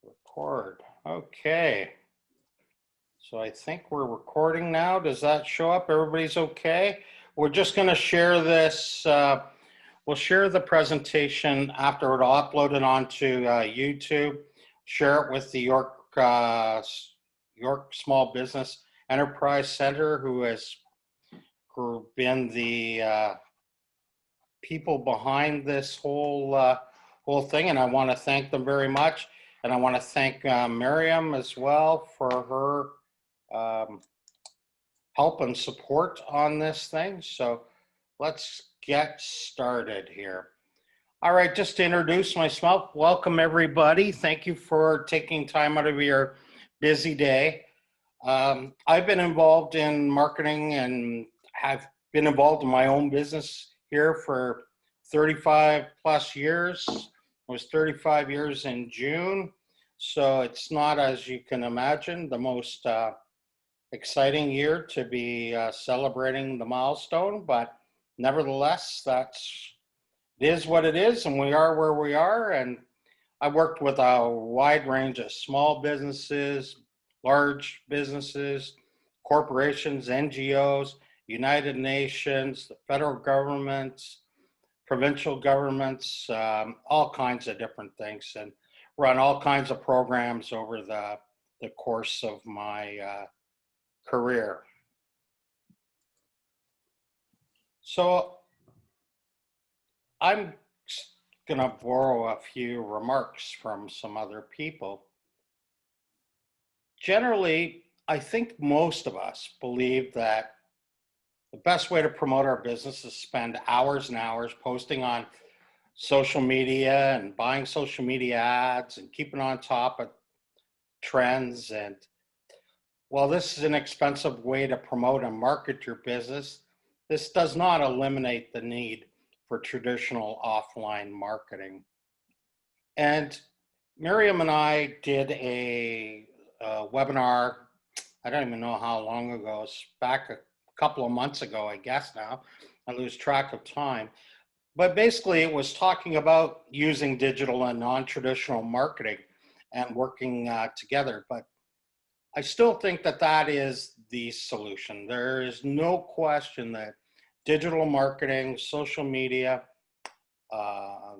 Record. Okay. So I think we're recording now. Does that show up? Everybody's okay? We're just going to share this. We'll share the presentation after it's uploaded onto YouTube. Share it with the York Small Business Enterprise Center, who has been the people behind this whole thing, and I want to thank them very much. And I want to thank Miriam as well for her help and support on this thing. So let's get started here. All right, just to introduce myself, welcome everybody. Thank you for taking time out of your busy day. I've been involved in marketing and have been involved in my own business here for 35 plus years. It was 35 years in June. So it's not, as you can imagine, the most exciting year to be celebrating the milestone, but nevertheless, it is what it is, and we are where we are. And I worked with a wide range of small businesses, large businesses, corporations, NGOs, United Nations, the federal governments, provincial governments, all kinds of different things, and run all kinds of programs over the course of my career. So I'm going to borrow a few remarks from some other people. Generally, I think most of us believe that the best way to promote our business is spend hours and hours posting on social media and buying social media ads and keeping on top of trends. And while this is an expensive way to promote and market your business, this does not eliminate the need for traditional offline marketing. And Miriam and I did a webinar, I don't even know how long ago, it's back a couple of months ago, I guess now. I lose track of time. But basically it was talking about using digital and non-traditional marketing and working together. But I still think that that is the solution. There is no question that digital marketing, social media, per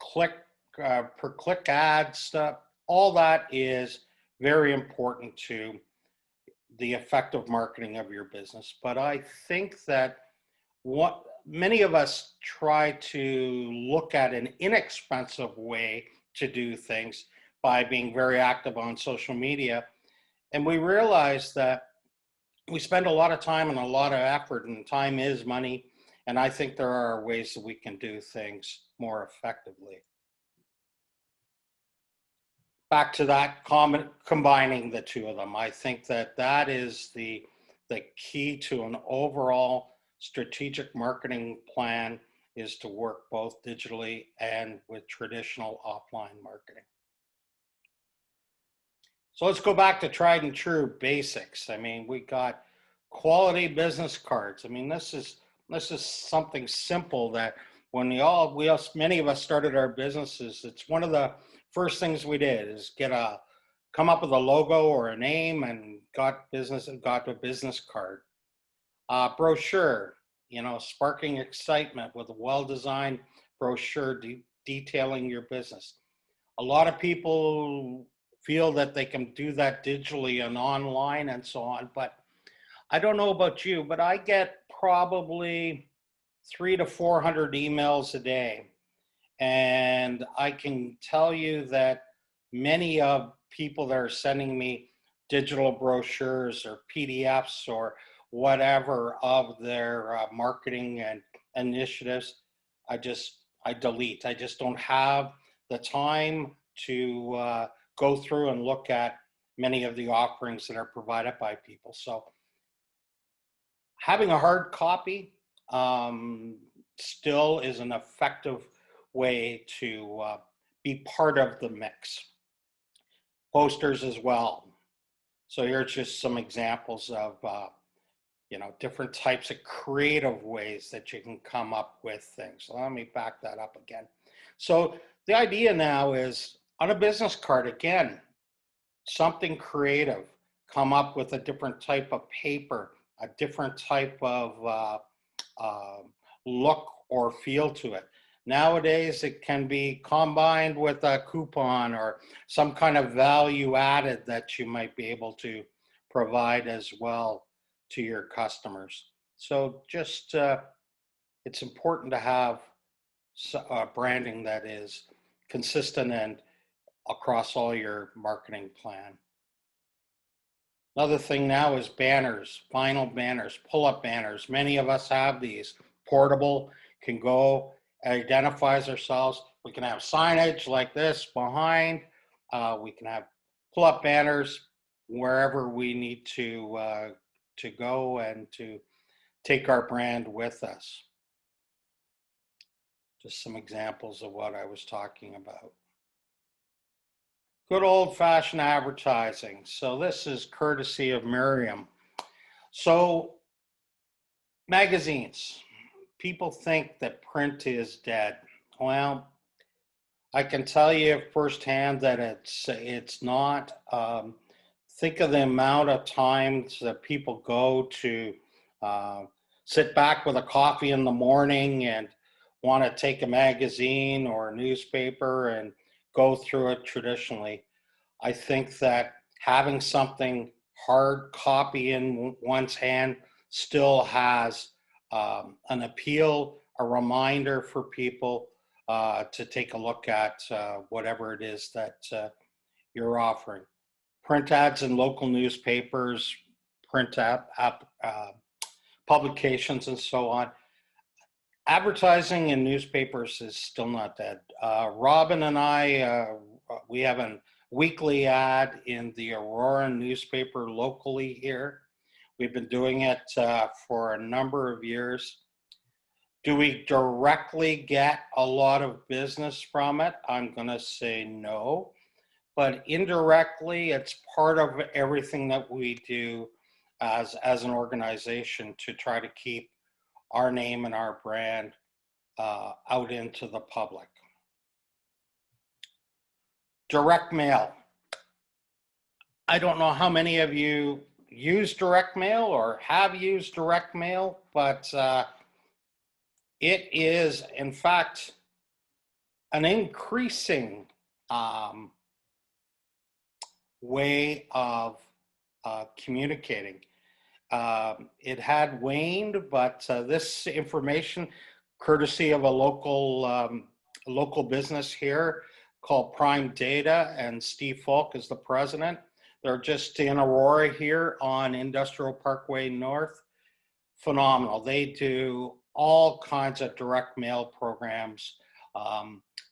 click ad stuff, all that is very important to the effective marketing of your business. But I think that what many of us try to look at an inexpensive way to do things by being very active on social media. And we realize that we spend a lot of time and a lot of effort, and time is money. And I think there are ways that we can do things more effectively. Back to that comment, combining the two of them, I think that that is the key to an overall strategic marketing plan, is to work both digitally and with traditional offline marketing. So let's go back to tried and true basics. I mean, we got quality business cards. I mean, this is something simple that when many of us started our businesses, it's one of the first things we did is come up with a logo or a name, and got a business card. Brochure, sparking excitement with a well-designed brochure detailing your business. A lot of people feel that they can do that digitally and online and so on, but I don't know about you, but I get probably 300 to 400 emails a day. And I can tell you that many of people that are sending me digital brochures or PDFs or whatever of their marketing and initiatives, I delete. I just don't have the time to go through and look at many of the offerings that are provided by people. So having a hard copy still is an effective way to be part of the mix. Posters as well. So here's just some examples of different types of creative ways that you can come up with things. So let me back that up again. So the idea now is On a business card, again, something creative. Come up with a different type of paper, a different type of look or feel to it. Nowadays, it can be combined with a coupon or some kind of value added that you might be able to provide as well to your customers. So just, it's important to have branding that is consistent and across all your marketing plan. Another thing now is banners, vinyl banners, pull-up banners. Many of us have these. Portable, can go, identifies ourselves. We can have signage like this behind. We can have pull-up banners wherever we need to go and to take our brand with us. Just some examples of what I was talking about. Good old-fashioned advertising. So this is courtesy of Miriam. So magazines. People think that print is dead. Well, I can tell you firsthand that it's not. Think of the amount of times that people go to sit back with a coffee in the morning and want to take a magazine or a newspaper and go through it traditionally. I think that having something hard copy in one's hand still has an appeal, a reminder for people to take a look at whatever it is that you're offering. Print ads in local newspapers, print publications, and so on. Advertising in newspapers is still not dead. Robin and I, we have a weekly ad in the Aurora newspaper locally here. We've been doing it for a number of years. Do we directly get a lot of business from it? I'm going to say no. But indirectly, it's part of everything that we do as an organization to try to keep our name and our brand out into the public. Direct mail. I don't know how many of you use direct mail or have used direct mail, but it is, in fact, an increasing way of communicating. It had waned, but this information, courtesy of a local business here called Prime Data, and Steve Falk is the president. They're just in Aurora here on Industrial Parkway North. Phenomenal. They do all kinds of direct mail programs,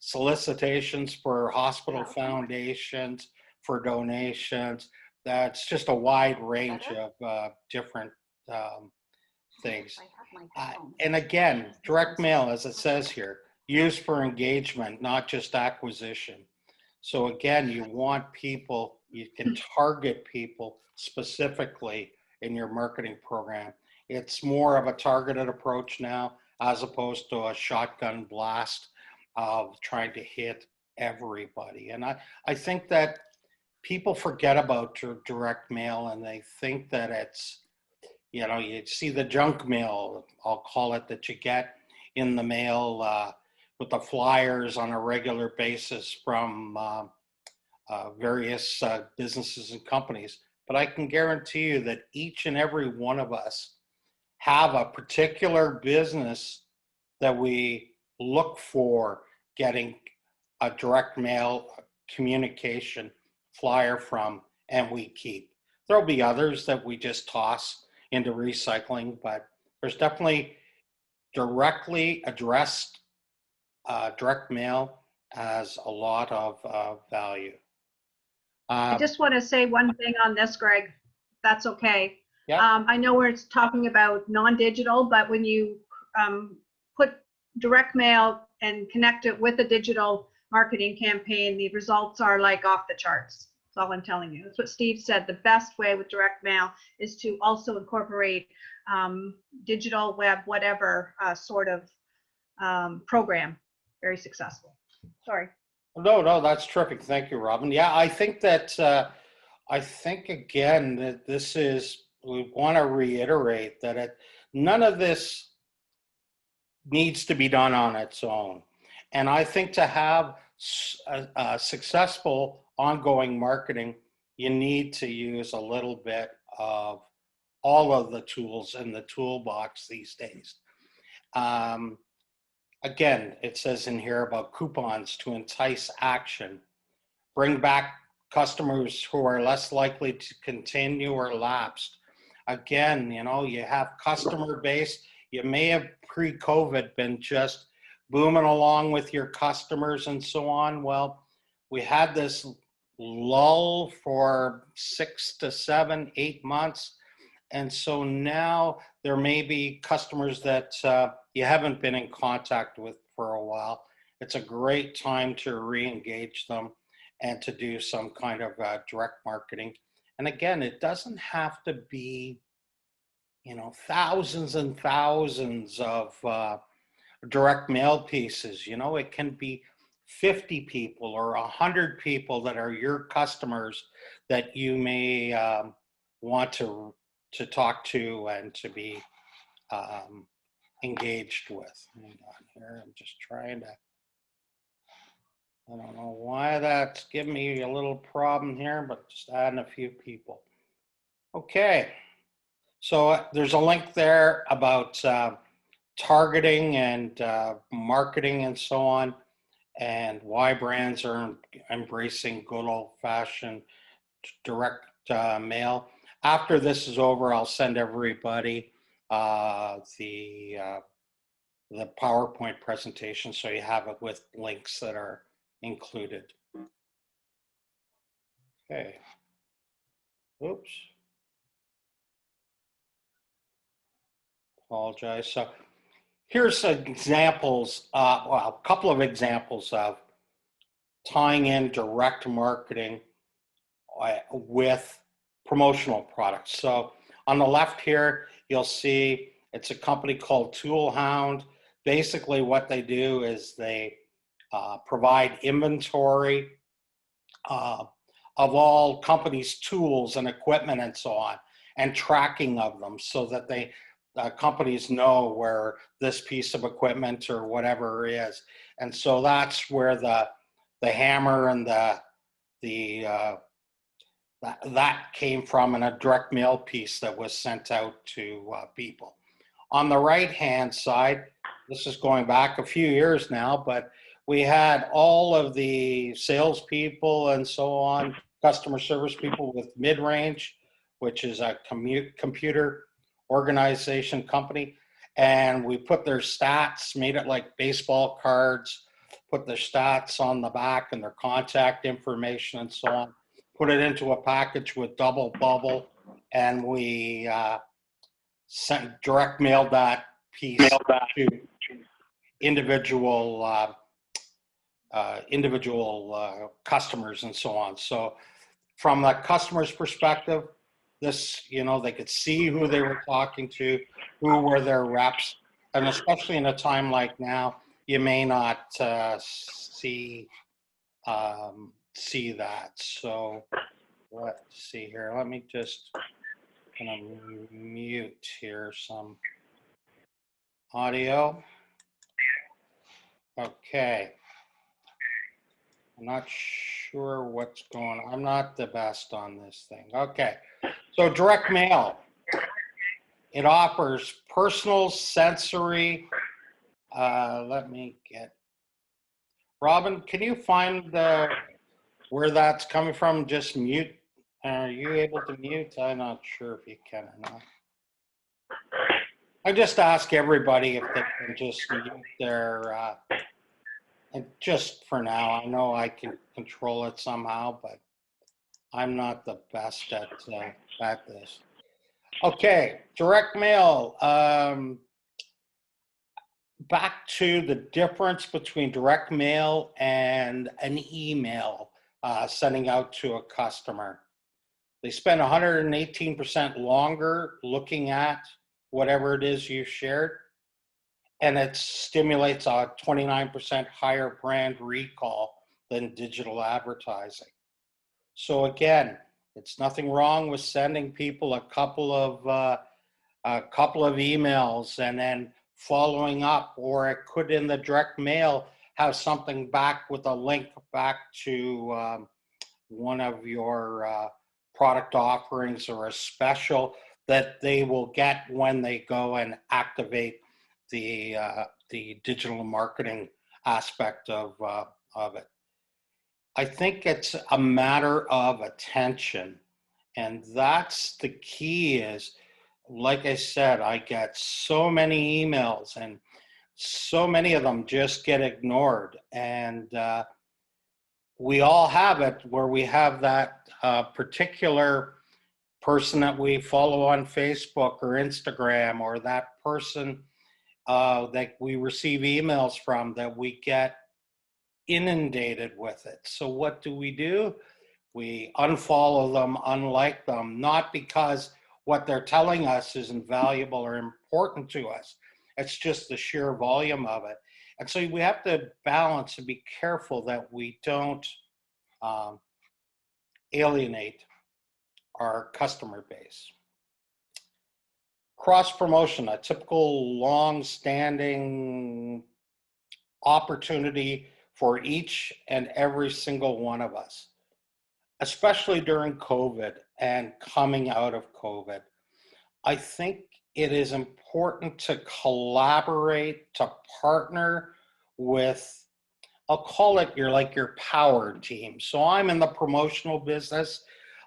solicitations for hospital foundations, for donations. That's just a wide range of different things. And again, direct mail, as it says here, used for engagement, not just acquisition. So again, you want people, you can target people specifically in your marketing program. It's more of a targeted approach now, as opposed to a shotgun blast of trying to hit everybody. And I think that people forget about direct mail, and they think that it's, you know, you see the junk mail, I'll call it, that you get in the mail with the flyers on a regular basis from various businesses and companies. But I can guarantee you that each and every one of us have a particular business that we look for getting a direct mail communication flyer from, and we keep. There'll be others that we just toss into recycling, but there's definitely directly addressed direct mail has a lot of value. I just want to say one thing on this, Greg, if that's okay. Yeah. I know we're talking about non-digital, but when you put direct mail and connect it with a digital marketing campaign, the results are like off the charts. That's all I'm telling you. That's what Steve said. The best way with direct mail is to also incorporate digital, web, whatever sort of program. Very successful. Sorry. No, that's terrific. Thank you, Robin. Yeah, I think that, I think again that this is, we want to reiterate that none of this needs to be done on its own. And I think to have a successful ongoing marketing, you need to use a little bit of all of the tools in the toolbox these days. Um, Again, it says in here about coupons to entice action, bring back customers who are less likely to continue or lapsed. Again, you have customer base. You may have pre-COVID been just booming along with your customers and so on. Well, we had this lull for 6 to 7, 8 months. And so now there may be customers that you haven't been in contact with for a while. It's a great time to re-engage them and to do some kind of direct marketing. And again, it doesn't have to be, thousands and thousands of direct mail pieces. It can be 50 people or 100 people that are your customers that you may want to talk to and to be engaged with. Hang on here, I'm just trying to, I don't know why that's giving me a little problem here, but just adding a few people. Okay, so there's a link there about targeting and marketing and so on, and why brands are embracing good old-fashioned direct mail. After this is over, I'll send everybody the PowerPoint presentation so you have it with links that are included. Okay. Oops. Apologize. So here's some examples, well, a couple of examples of tying in direct marketing with promotional products. So on the left here, you'll see it's a company called Toolhound. Basically what they do is they provide inventory of all companies' tools and equipment and so on, and tracking of them so that companies know where this piece of equipment or whatever is. And so that's where the hammer and that came from, in a direct mail piece that was sent out to people. On the right-hand side, this is going back a few years now, but we had all of the salespeople and so on, customer service people with Mid-Range, which is a computer organization company, and we put their stats, made it like baseball cards, put their stats on the back and their contact information and so on, put it into a package with double bubble, and we direct mailed that piece to individual customers and so on. So from the customer's perspective, this, they could see who they were talking to, who were their reps, and especially in a time like now, you may not see that. So let's see here. Let me just mute here some audio. Okay. I'm not sure what's going on. I'm not the best on this thing. Okay. So direct mail. It offers personal, sensory. Let me get. Robin, can you find where that's coming from? Just mute. Are you able to mute? I'm not sure if you can or not. I just ask everybody if they can just mute their, and just for now, I know I can control it somehow, but I'm not the best at this. Okay, direct mail. Back to the difference between direct mail and an email sending out to a customer. They spend 118% longer looking at whatever it is you shared, and it stimulates a 29% higher brand recall than digital advertising. So again, it's nothing wrong with sending people a couple of emails and then following up, or it could in the direct mail have something back with a link back to one of your product offerings or a special that they will get when they go and activate the digital marketing aspect of it. I think it's a matter of attention, and that's the key. Is, like I said, I get so many emails and so many of them just get ignored, and we all have it where we have that particular person that we follow on Facebook or Instagram, or that person that we receive emails from that we get inundated with it. So what do? We unfollow them, unlike them, not because what they're telling us isn't valuable or important to us. It's just the sheer volume of it. And so we have to balance and be careful that we don't alienate our customer base. Cross promotion, a typical long-standing opportunity for each and every single one of us, especially during COVID and coming out of COVID. I think it is important to collaborate, to partner with, I'll call it your power team. So I'm in the promotional business.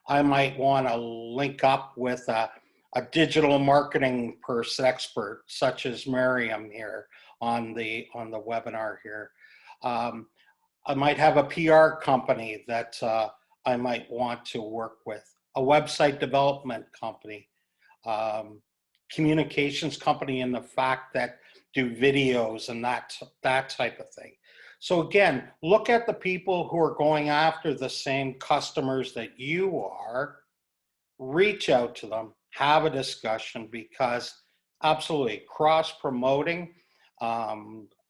I might want to link up with a digital marketing expert, such as Miriam here on the webinar here. I might have a PR company that I might want to work with, a website development company, communications company in the fact that do videos and that type of thing. So again, look at the people who are going after the same customers that you are, reach out to them, have a discussion, because absolutely cross-promoting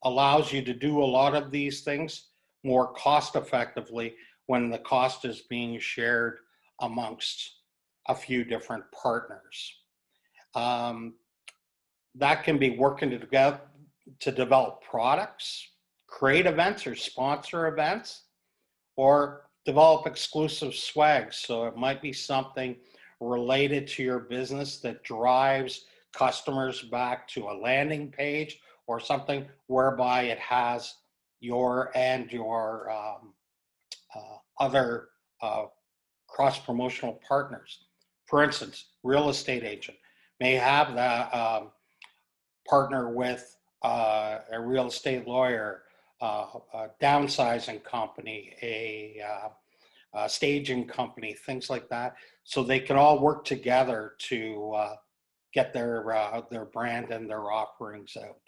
allows you to do a lot of these things more cost effectively when the cost is being shared amongst a few different partners. That can be working together to develop products, create events or sponsor events, or develop exclusive swag. So it might be something related to your business that drives customers back to a landing page, or something whereby it has your other cross-promotional partners. For instance, real estate agent may have the partner with a real estate lawyer, a downsizing company, a staging company, things like that, so they can all work together to get their brand and their offerings out.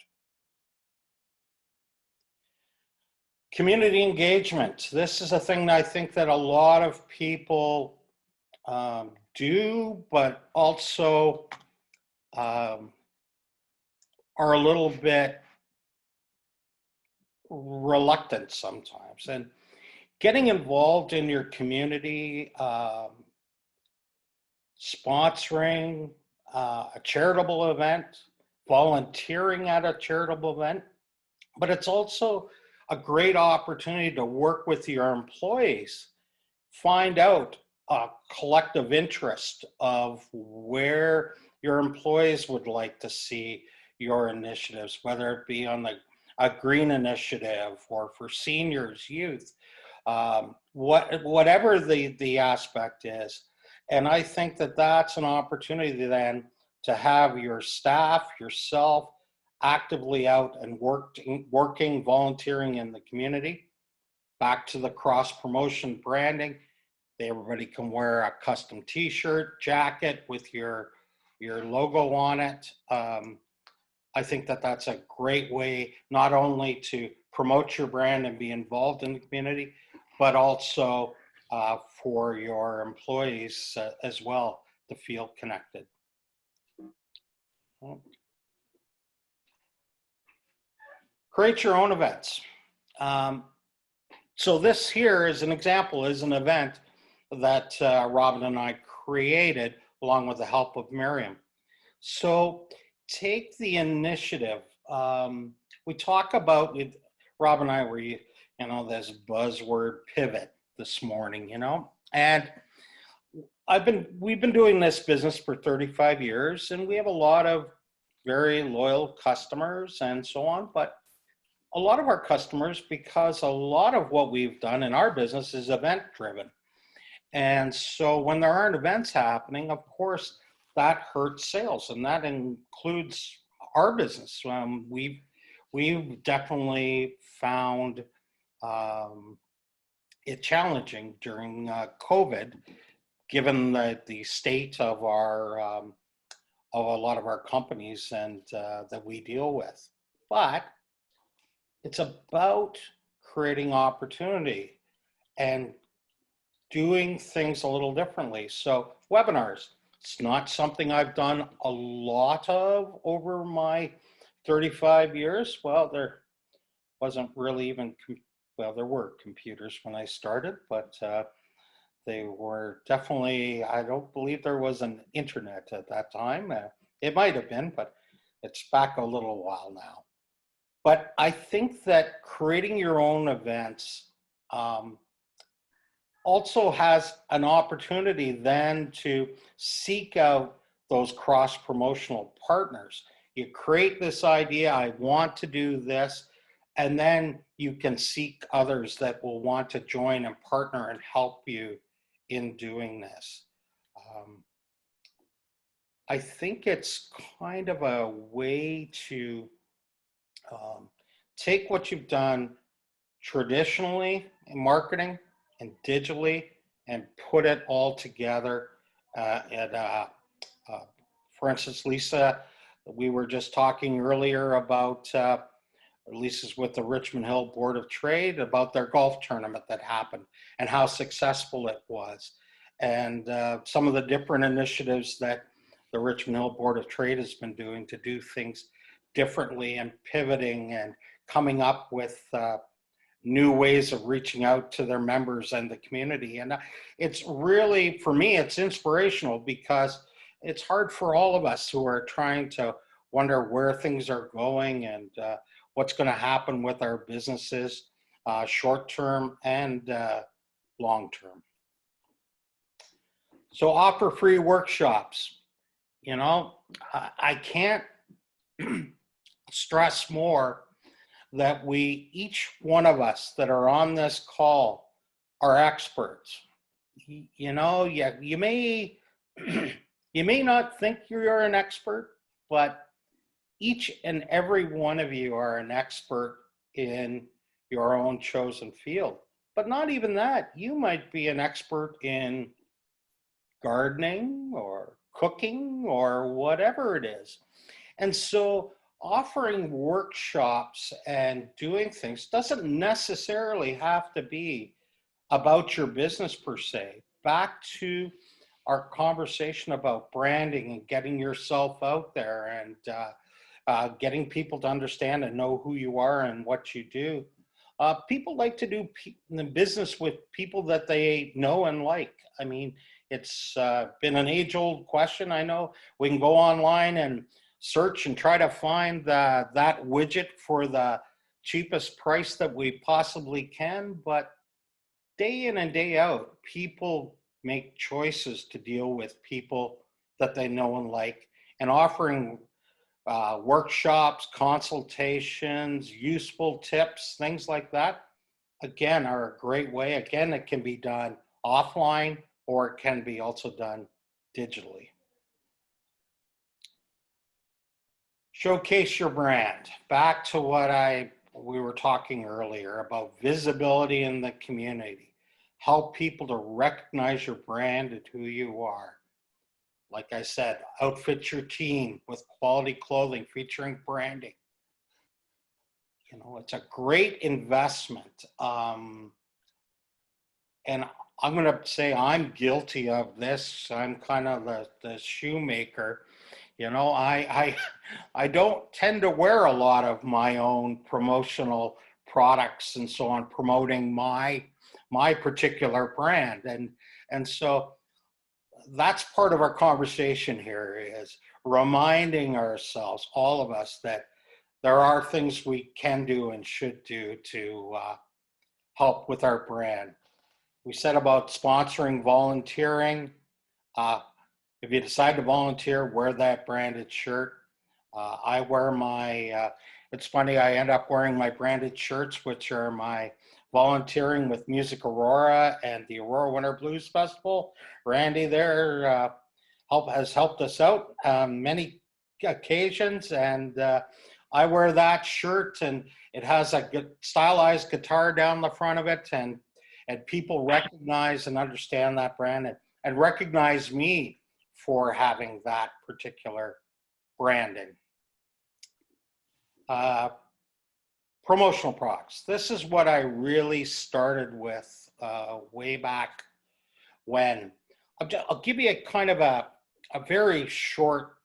Community engagement. This is a thing that I think that a lot of people do, but also are a little bit reluctant sometimes. And getting involved in your community, sponsoring a charitable event, volunteering at a charitable event, but it's also a great opportunity to work with your employees, find out a collective interest of where your employees would like to see your initiatives, whether it be on a green initiative or for seniors, youth, whatever the aspect is. And I think that that's an opportunity then to have your staff, yourself, actively out and working, volunteering in the community. Back to the cross-promotion branding, everybody can wear a custom t-shirt, jacket with your logo on it. I think that that's a great way not only to promote your brand and be involved in the community, but also for your employees as well to feel connected. Create your own events. So this here is an example, is an event that Robin and I created along with the help of Miriam. So take the initiative. We talk about, with Rob and I were, this buzzword pivot this morning, and we've been doing this business for 35 years, and we have a lot of very loyal customers and so on. But a lot of our customers, because a lot of what we've done in our business is event driven. And so when there aren't events happening, of course, that hurts sales, and that includes our business. We've definitely found it challenging during COVID, given the state of of a lot of our companies and that we deal with. But it's about creating opportunity and doing things a little differently. So webinars, it's not something I've done a lot of over my 35 years. Well, there wasn't really even, there were computers when I started, but they were definitely, I don't believe there was an internet at that time. It might have been, but it's back a little while now. But I think that creating your own events also has an opportunity then to seek out those cross-promotional partners. You create this idea, I want to do this, and then you can seek others that will want to join and partner and help you in doing this. I think it's kind of a way to take what you've done traditionally in marketing and digitally and put it all together. For instance, Lisa, we were just talking earlier about Lisa's with the Richmond Hill Board of Trade, about their golf tournament that happened and how successful it was. And some of the different initiatives that the Richmond Hill Board of Trade has been doing to do things differently and pivoting and coming up with new ways of reaching out to their members and the community. And it's really, for me, it's inspirational, because it's hard for all of us who are trying to wonder where things are going and what's going to happen with our businesses, short term and long term. So offer free workshops. I can't stress more that each one of us that are on this call are experts. You may you may not think you're an expert, but each and every one of you are an expert in your own chosen field. But not even that, you might be an expert in gardening or cooking or whatever it is. And so offering workshops and doing things doesn't necessarily have to be about your business per se. Back to our conversation about branding and getting yourself out there and getting people to understand and know who you are and what you do. People like to do business with people that they know and like. I mean, it's been an age-old question. I know we can go online and search and try to find that widget for the cheapest price that we possibly can, but day in and day out, people make choices to deal with people that they know and like, and offering workshops, consultations, useful tips, things like that, again, are a great way. Again, it can be done offline or it can be also done digitally. Showcase your brand. Back to what we were talking earlier about visibility in the community. Help people to recognize your brand and who you are. Like I said, outfit your team with quality clothing featuring branding. It's a great investment. And I'm going to say I'm guilty of this. I'm kind of the shoemaker. I don't tend to wear a lot of my own promotional products and so on, promoting my particular brand. And so that's part of our conversation here, is reminding ourselves, all of us, that there are things we can do and should do to help with our brand. We said about sponsoring volunteering. If you decide to volunteer, wear that branded shirt. I wear my, it's funny, I end up wearing my branded shirts, which are my volunteering with Music Aurora and the Aurora Winter Blues Festival. Randy there has helped us out on many occasions, and I wear that shirt, and it has a good stylized guitar down the front of it, and people recognize and understand that brand, and recognize me for having that particular branding. Promotional products. This is what I really started with way back when. I'll give you a kind of a very short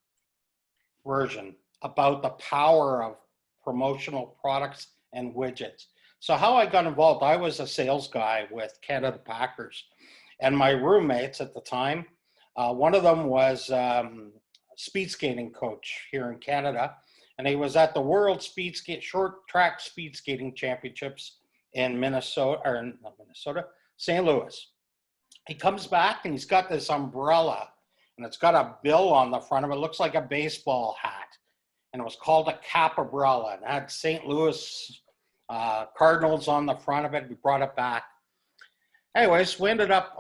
version about the power of promotional products and widgets. So how I got involved, I was a sales guy with Canada Packers, and my roommates at the time, one of them was speed skating coach here in Canada, and he was at the World Short Track Speed Skating Championships in St. Louis. He comes back and he's got this umbrella, and it's got a bill on the front of it. It looks like a baseball hat, and it was called a cap umbrella. It had St. Louis Cardinals on the front of it. We brought it back. Anyways, I ended up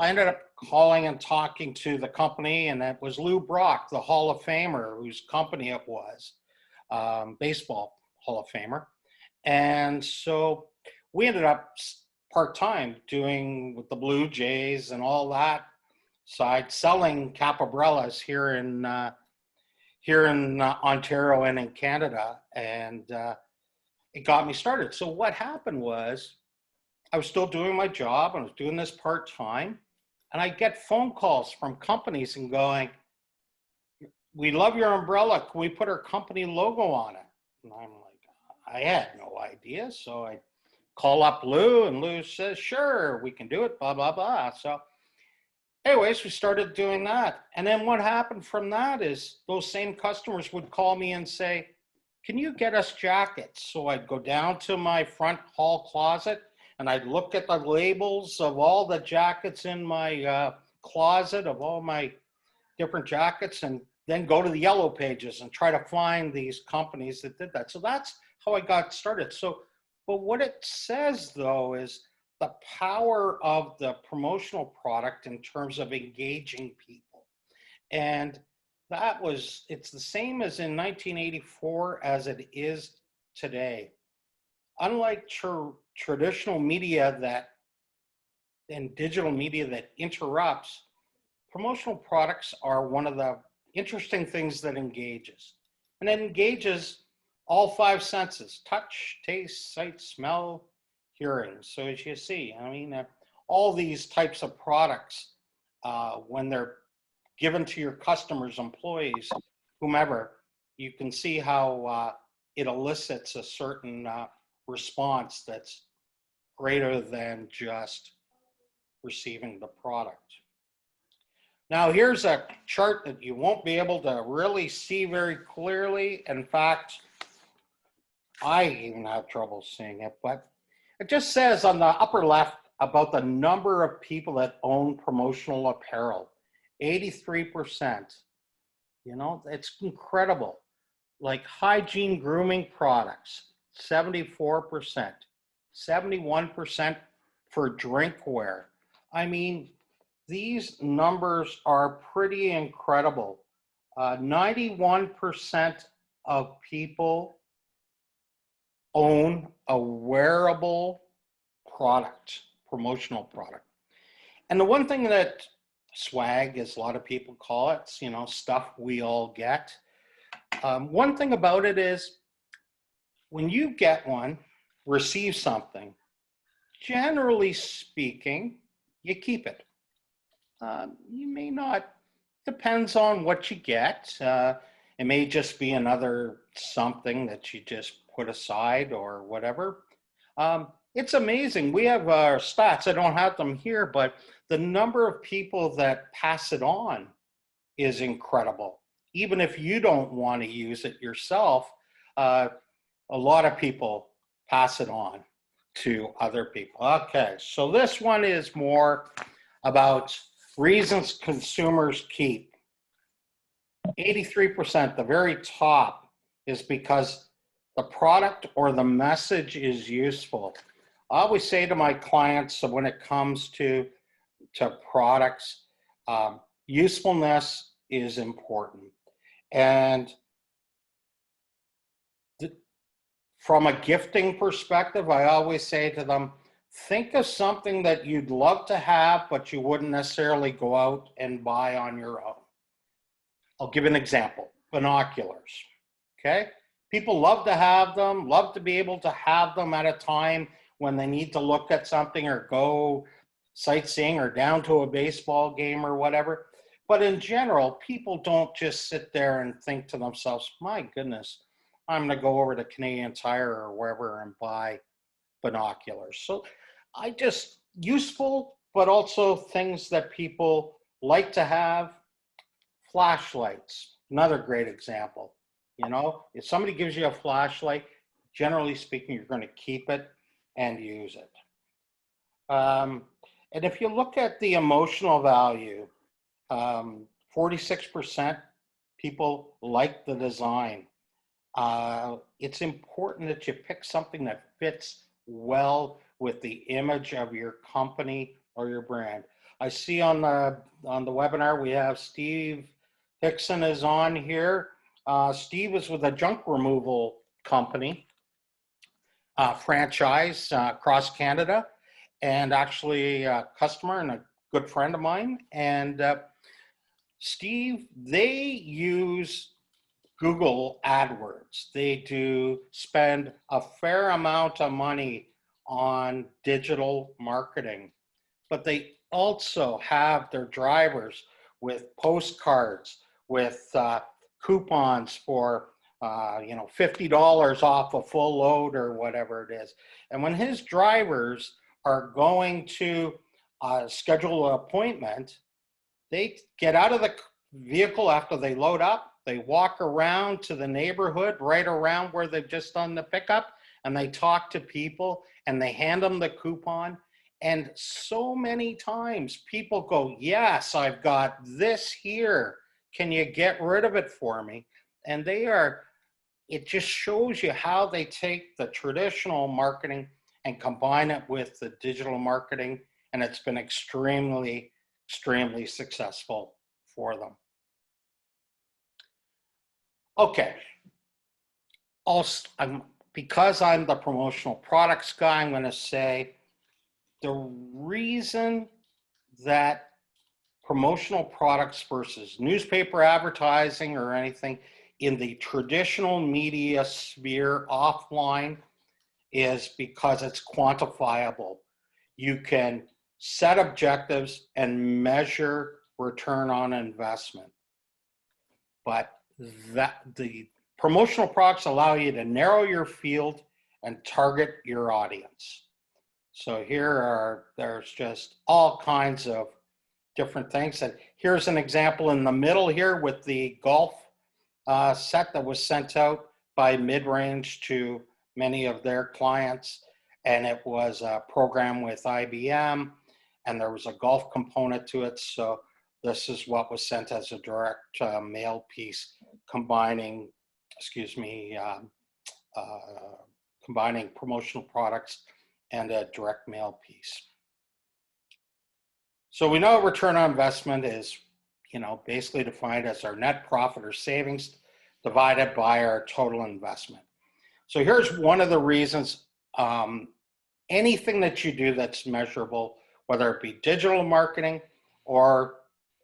calling and talking to the company, and it was Lou Brock, the Hall of Famer, whose company it was, baseball Hall of Famer. And so we ended up part-time doing with the Blue Jays and all that side, selling cap umbrellas here in Ontario and in Canada, and it got me started. So what happened was, I was still doing my job, and I was doing this part-time, and I get phone calls from companies and going, "We love your umbrella. Can we put our company logo on it?" And I'm like, I had no idea. So I call up Lou, and Lou says, "Sure, we can do it, blah, blah, blah." So anyways, we started doing that. And then what happened from that is those same customers would call me and say, "Can you get us jackets?" So I'd go down to my front hall closet, and I'd look at the labels of all the jackets in my closet, of all my different jackets, and then go to the yellow pages and try to find these companies that did that. So that's how I got started. So, but what it says though is the power of the promotional product in terms of engaging people. And it's the same as in 1984 as it is today. Unlike traditional media and digital media that interrupts, promotional products are one of the interesting things that engages. And it engages all five senses: touch, taste, sight, smell, hearing. So as you see, I mean, all these types of products, when they're given to your customers, employees, whomever, you can see how it elicits a certain response that's greater than just receiving the product. Now here's a chart that you won't be able to really see very clearly. In fact, I even have trouble seeing it, but it just says on the upper left about the number of people that own promotional apparel. 83%. You know, it's incredible. Like hygiene grooming products, 74%. 71% for drinkware. I mean, these numbers are pretty incredible. 91% of people own a wearable product, promotional product. And the one thing that swag, as a lot of people call it, you know, stuff we all get. One thing about it is when you get one, receive something, generally speaking, you keep it. You may not, depends on what you get. It may just be another something that you just put aside or whatever. It's amazing. We have our stats. I don't have them here, but the number of people that pass it on is incredible. Even if you don't want to use it yourself, a lot of people pass it on to other people. Okay, so this one is more about reasons consumers keep. 83%, the very top, is because the product or the message is useful. I always say to my clients, so when it comes to products, usefulness is important. And from a gifting perspective, I always say to them, think of something that you'd love to have, but you wouldn't necessarily go out and buy on your own. I'll give an example, binoculars, okay? People love to have them, love to be able to have them at a time when they need to look at something or go sightseeing or down to a baseball game or whatever. But in general, people don't just sit there and think to themselves, my goodness, I'm going to go over to Canadian Tire or wherever and buy binoculars. So useful, but also things that people like to have. Flashlights, another great example. You know, if somebody gives you a flashlight, generally speaking, you're going to keep it and use it. And if you look at the emotional value, 46% people like the design. It's important that you pick something that fits well with the image of your company or your brand. I see on the webinar we have Steve Hickson is on here. Steve is with a junk removal company, franchise across Canada, and actually a customer and a good friend of mine. And Steve, they use Google AdWords. They do spend a fair amount of money on digital marketing, but they also have their drivers with postcards, with coupons for $50 off a full load or whatever it is. And when his drivers are going to schedule an appointment, they get out of the vehicle after they load up, they walk around to the neighborhood right around where they've just done the pickup, and they talk to people and they hand them the coupon. And so many times people go, yes, I've got this here. Can you get rid of it for me? And it just shows you how they take the traditional marketing and combine it with the digital marketing. And it's been extremely, extremely successful for them. Okay. Also, because I'm the promotional products guy, I'm going to say the reason that promotional products versus newspaper advertising or anything in the traditional media sphere offline is because it's quantifiable. You can set objectives and measure return on investment. But the promotional products allow you to narrow your field and target your audience. So there's just all kinds of different things. And here's an example in the middle here with the golf set that was sent out by Midrange to many of their clients. And it was a program with IBM, and there was a golf component to it. So this is what was sent as a direct mail piece, combining promotional products and a direct mail piece. So we know return on investment is, basically defined as our net profit or savings divided by our total investment. So here's one of the reasons, anything that you do that's measurable, whether it be digital marketing or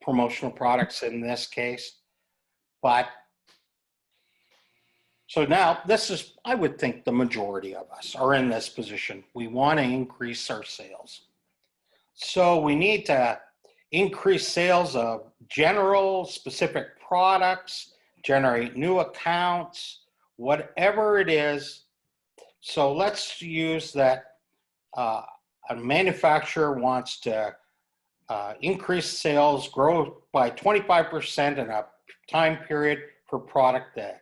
promotional products in this case. So now I would think the majority of us are in this position. We want to increase our sales. So we need to increase sales of general specific products, generate new accounts, whatever it is. So let's use that a manufacturer wants to increase sales, grow by 25% in a time period for product X.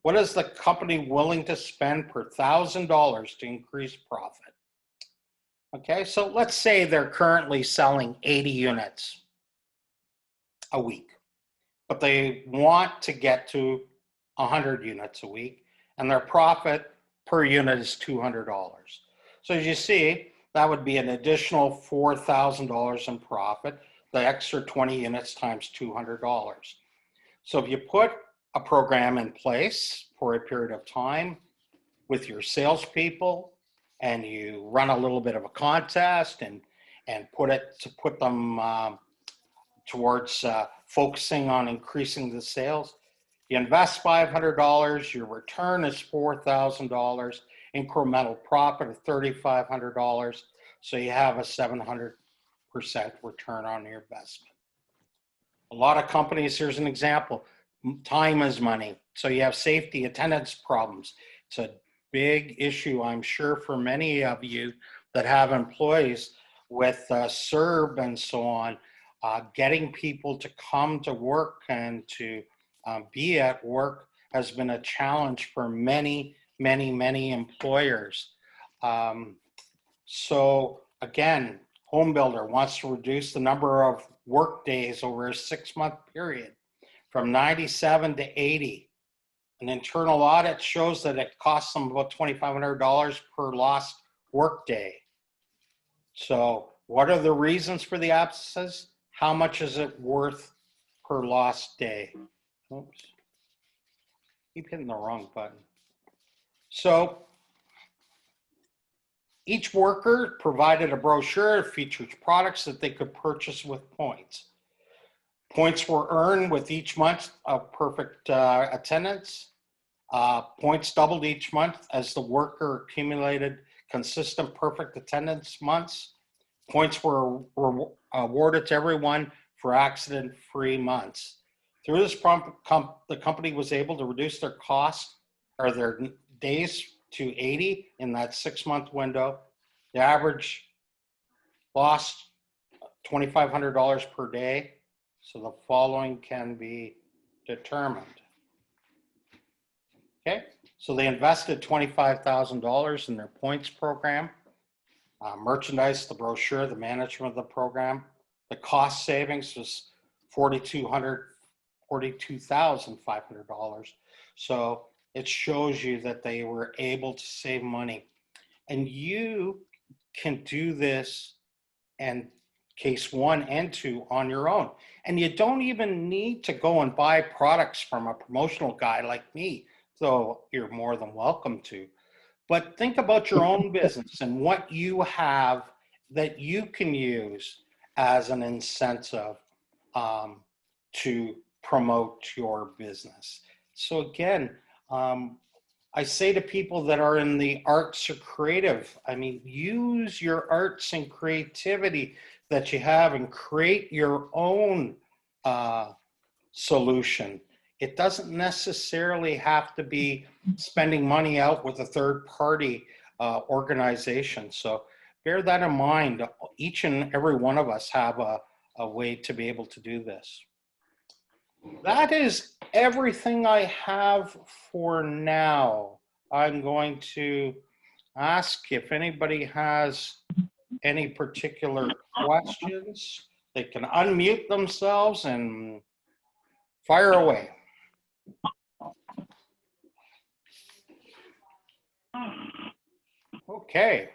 What is the company willing to spend per $1,000 to increase profit? Okay, so let's say they're currently selling 80 units a week, but they want to get to 100 units a week, and their profit per unit is $200. So as you see, that would be an additional $4,000 in profit, the extra 20 units times $200. So if you put a program in place for a period of time with your salespeople, and you run a little bit of a contest and put them towards focusing on increasing the sales, you invest $500, your return is $4,000, incremental profit of $3,500, so you have a 700% return on your investment. A lot of companies, here's an example, time is money. So you have safety, attendance problems. It's a big issue, I'm sure, for many of you that have employees with CERB and so on. Getting people to come to work and to be at work has been a challenge for many employers. So again, Home Builder wants to reduce the number of work days over a 6-month period from 97 to 80. An internal audit shows that it costs them about $2,500 per lost work day. So what are the reasons for the absences? How much is it worth per lost day? Oops. Keep hitting the wrong button. So each worker provided a brochure that features products that they could purchase with points. Points were earned with each month of perfect attendance. Points doubled each month as the worker accumulated consistent perfect attendance months. Points were awarded to everyone for accident-free months. Through this the company was able to reduce their cost or their days to 80 in that 6-month window. The average lost $2,500 per day. So the following can be determined. Okay, so they invested $25,000 in their points program, merchandise, the brochure, the management of the program. The cost savings was $42,500. So it shows you that they were able to save money. And you can do this and case 1 and 2 on your own. And you don't even need to go and buy products from a promotional guy like me, though you're more than welcome to. But think about your own business and what you have that you can use as an incentive to promote your business. So again, I say to people that are in the arts or creative, I mean, use your arts and creativity that you have and create your own solution. It doesn't necessarily have to be spending money out with a third-party organization. So bear that in mind. Each and every one of us have a way to be able to do this. That is everything I have for now. I'm going to ask if anybody has any particular questions. They can unmute themselves and fire away. Okay.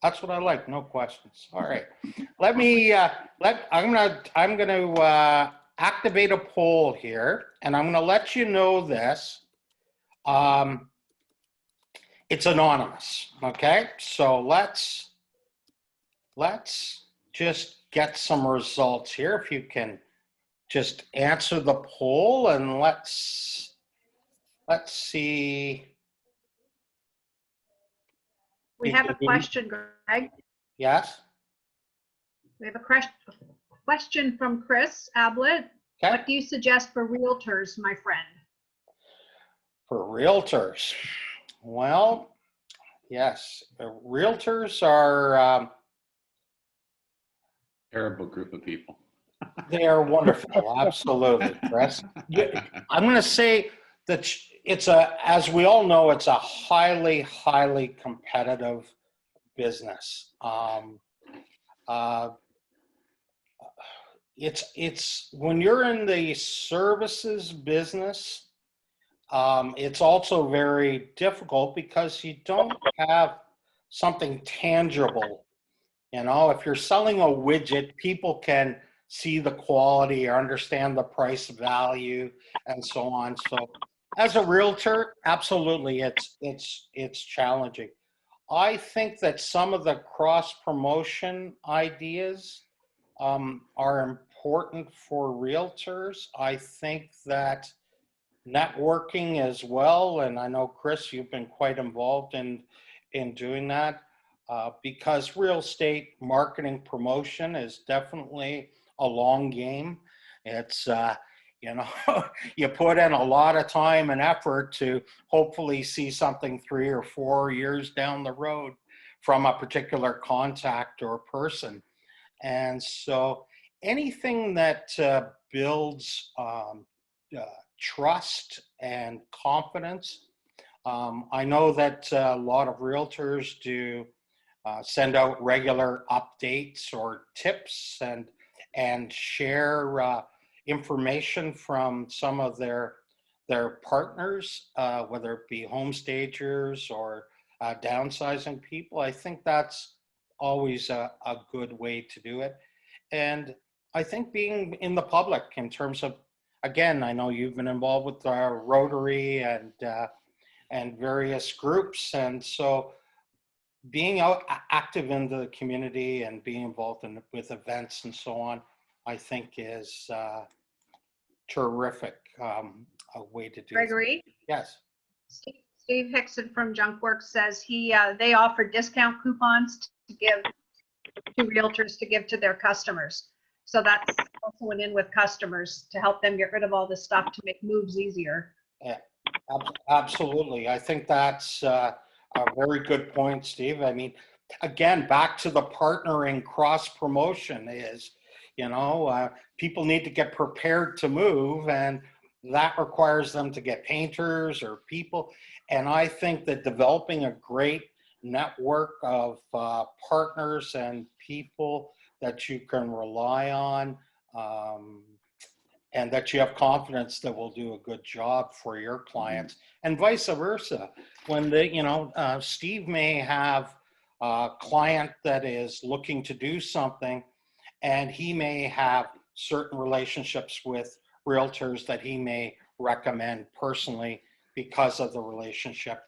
That's what I like, no questions. All right. Let me, I'm gonna activate a poll here, and I'm gonna let you know this. It's anonymous, okay? So let's just get some results here. If you can just answer the poll, and let's see. We have a question, Greg. Yes? We have a question from Chris Ablett. Okay. What do you suggest for realtors, my friend? For realtors, Well, yes, realtors are, Terrible group of people. they are wonderful. Absolutely, Chris. I'm going to say that it's as we all know, it's a highly, highly competitive business. Uh, it's when you're in the services business, it's also very difficult because you don't have something tangible. You know, if you're selling a widget, people can see the quality or understand the price value and so on. So as a realtor, absolutely, it's challenging. I think that some of the cross promotion ideas are important for realtors. I think that networking as well, and I know Chris, you've been quite involved in doing that, because real estate marketing promotion is definitely a long game. It's you know, you put in a lot of time and effort to hopefully see something 3 or 4 years down the road from a particular contact or person. And so anything that builds trust and confidence. I know that a lot of realtors do send out regular updates or tips and share information from some of their partners, whether it be home stagers or downsizing people. I think that's always a good way to do it. And I think being in the public in terms of, again, I know you've been involved with Rotary and various groups, and so being out active in the community and being involved with events and so on, I think is terrific. A way to do. Gregory? Yes. Steve Hickson from Junkworks says they offer discount coupons to give to realtors to give to their customers. So that's also an in with customers to help them get rid of all this stuff to make moves easier. Yeah, absolutely. I think that's a very good point, Steve. I mean, again, back to the partnering cross promotion is, you know, people need to get prepared to move, and that requires them to get painters or people. And I think that developing a great network of partners and people that you can rely on, and that you have confidence that will do a good job for your clients, and vice versa. When they, you know, Steve may have a client that is looking to do something, and he may have certain relationships with realtors that he may recommend personally because of the relationship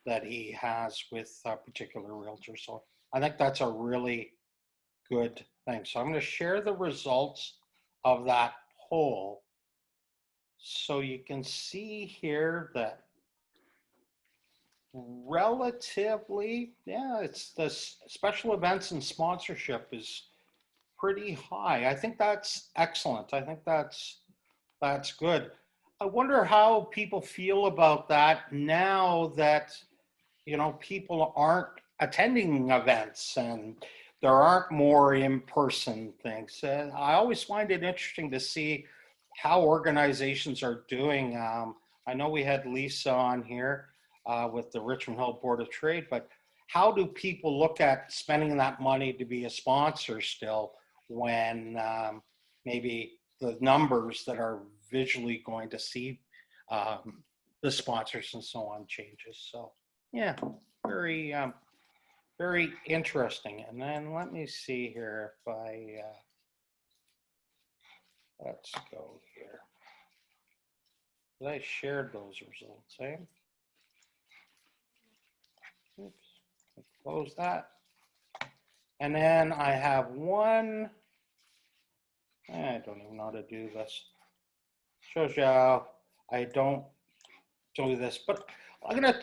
that he has with a particular realtor. So I think that's a really good thing. So I'm going to share the results of that poll. So you can see here that relatively, yeah, it's the special events and sponsorship is pretty high. I think that's excellent. I think that's good. I wonder how people feel about that now that, you know, people aren't attending events and there aren't more in-person things. I always find it interesting to see how organizations are doing. I know we had Lisa on here with the Richmond Hill Board of Trade, but how do people look at spending that money to be a sponsor still when maybe the numbers that are visually going to see the sponsors and so on changes? So yeah, very, very interesting. And then let me see here if I, let's go here. I shared those results, eh? Oops, close that. And then I have one, I don't even know how to do this. Shows you how I don't do this, but I'm gonna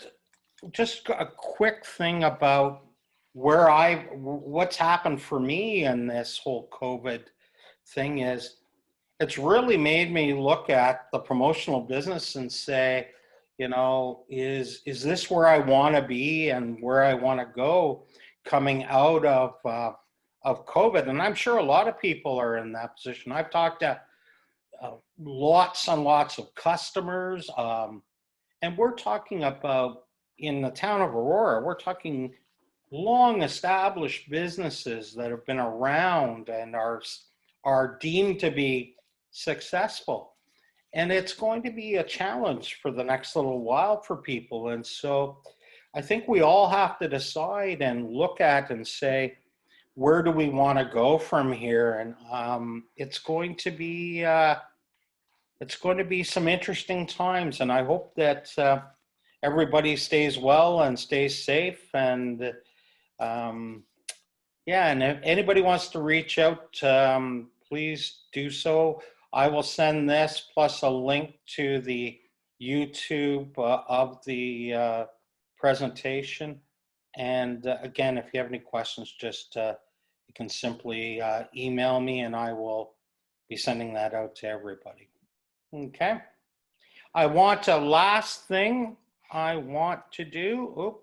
just a quick thing about what's happened for me in this whole COVID thing is it's really made me look at the promotional business and say, is this where I want to be and where I want to go coming out of COVID? And I'm sure a lot of people are in that position. I've talked to lots and lots of customers, and we're talking about in the town of Aurora, we're talking long established businesses that have been around and are deemed to be successful. And it's going to be a challenge for the next little while for people. And so I think we all have to decide and look at and say, where do we want to go from here? And it's going to be some interesting times. And I hope that everybody stays well and stays safe. And yeah, and if anybody wants to reach out, please do so. I will send this plus a link to the YouTube of the presentation. And again, if you have any questions, just you can simply email me and I will be sending that out to everybody. Okay. Last thing I want to do,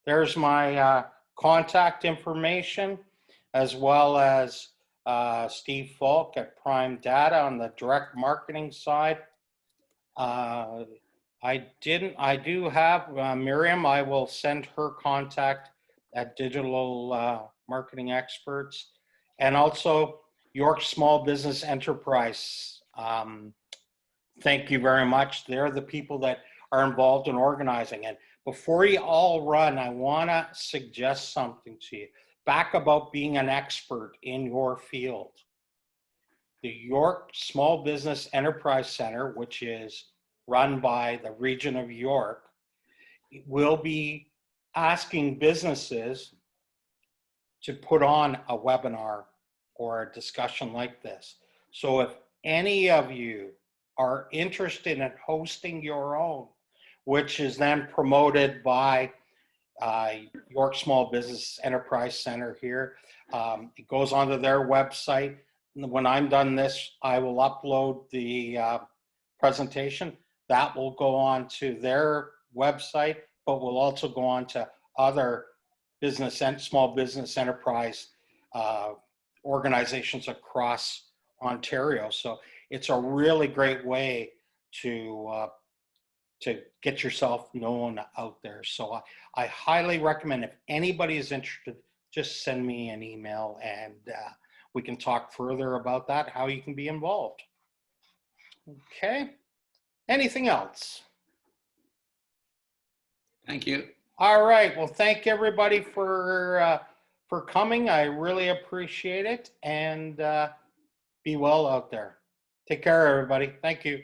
there's my contact information, as well as Steve Falk at Prime Data on the direct marketing side. I do have Miriam. I will send her contact at Digital Marketing Experts, and also York Small Business Enterprise. Thank you very much. They're the people that are involved in organizing it. Before you all run, I want to suggest something to you. Back about being an expert in your field. The York Small Business Enterprise Center, which is run by the Region of York, will be asking businesses to put on a webinar or a discussion like this. So if any of you are interested in hosting your own, which is then promoted by York Small Business Enterprise Center here. It goes onto their website. When I'm done this, I will upload the presentation. That will go on to their website, but will also go on to other business and small business enterprise organizations across Ontario. So it's a really great way to get yourself known out there. So I highly recommend, if anybody is interested, just send me an email and we can talk further about that, how you can be involved. Okay. Anything else? Thank you. All right. Well, thank everybody for coming. I really appreciate it, and be well out there. Take care, everybody. Thank you.